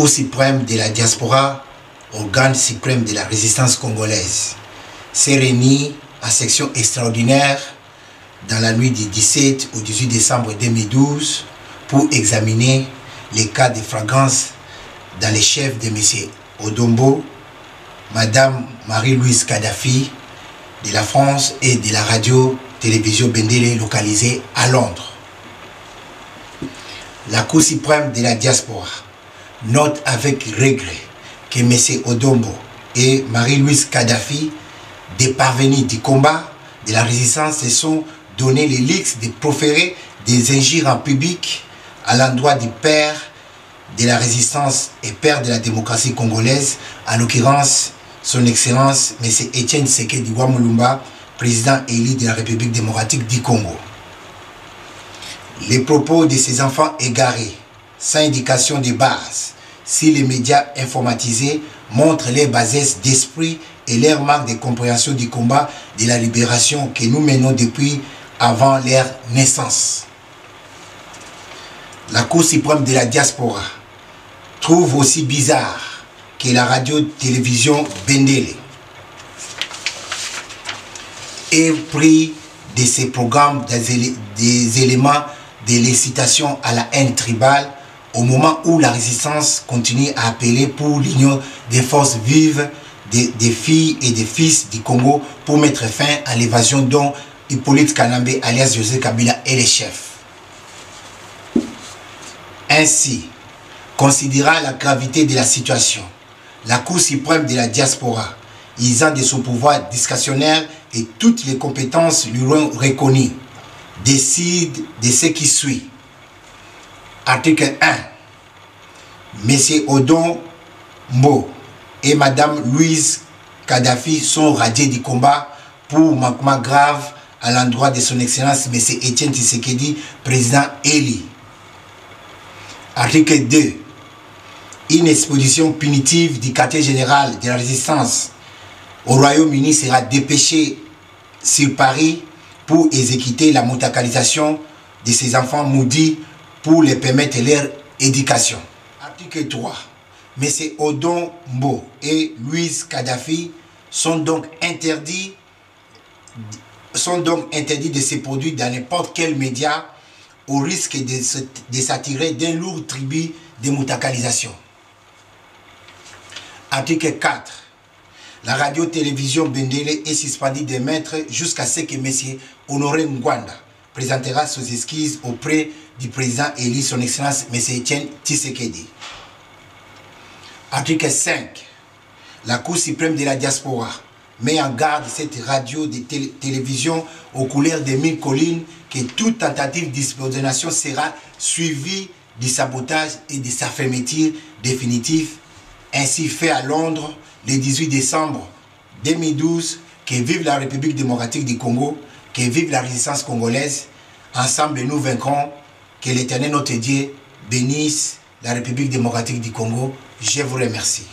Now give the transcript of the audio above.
Cour suprême de la diaspora, organe suprême de la résistance congolaise, s'est réunie en section extraordinaire dans la nuit du 17 au 18 décembre 2012 pour examiner les cas de flagrance dans les chefs de M. Odombo, Mme Marie-Louise Kadhafi de la France et de la radio-télévision Bendele localisée à Londres. La Cour suprême de la diaspora note avec regret que M. Odombo et Marie-Louise Kadhafi, des parvenus du combat de la résistance, se sont donné les luxe de proférer des injures en public à l'endroit du père de la résistance et père de la démocratie congolaise, en l'occurrence son Excellence M. Etienne Tshisekedi Mulumba, président élu de la République démocratique du Congo. Les propos de ces enfants égarés, sans indication de base, si les médias informatisés montrent leur bassesse d'esprit et leur manque de compréhension du combat de la libération que nous menons depuis avant leur naissance. La Cour suprême de la diaspora trouve aussi bizarre que la radio-télévision Bendele ait pris de ces programmes des éléments de l'incitation à la haine tribale au moment où la résistance continue à appeler pour l'union des forces vives des filles et des fils du Congo pour mettre fin à l'évasion dont Hippolyte Kanambe alias José Kabila est le chef. Ainsi, considérant la gravité de la situation, la Cour suprême de la diaspora, usant de son pouvoir discrétionnaire et toutes les compétences lui reconnues, décide de ce qui suit. Article 1. M. Odombo et Mme Louise Kadhafi sont radiés du combat pour manquement grave à l'endroit de son Excellence M. Etienne Tshisekedi, président élu. Article 2. Une exposition punitive du quartier général de la résistance au Royaume-Uni sera dépêchée sur Paris pour exécuter la montacalisation de ces enfants maudits pour les permettre leur éducation. Article 3. M. Odombo et Louise Kadhafi sont donc interdits de se produire dans n'importe quel média au risque de s'attirer d'un lourd tribut de montacalisation. Article 4. La radio-télévision Bendele est suspendue d'émettre jusqu'à ce que M. Honoré Ngwanda présentera ses excuses auprès du président élu, son Excellence M. Etienne Tshisekedi. Article 5. La Cour suprême de la diaspora met en garde cette radio de télévision aux couleurs des 1000 collines que toute tentative d'explosion sera suivie du sabotage et de sa fermeture définitive, ainsi fait à Londres le 18 décembre 2012. Que vive la République démocratique du Congo, que vive la résistance congolaise, ensemble nous vaincrons, que l'Éternel notre Dieu bénisse la République démocratique du Congo. Je vous remercie.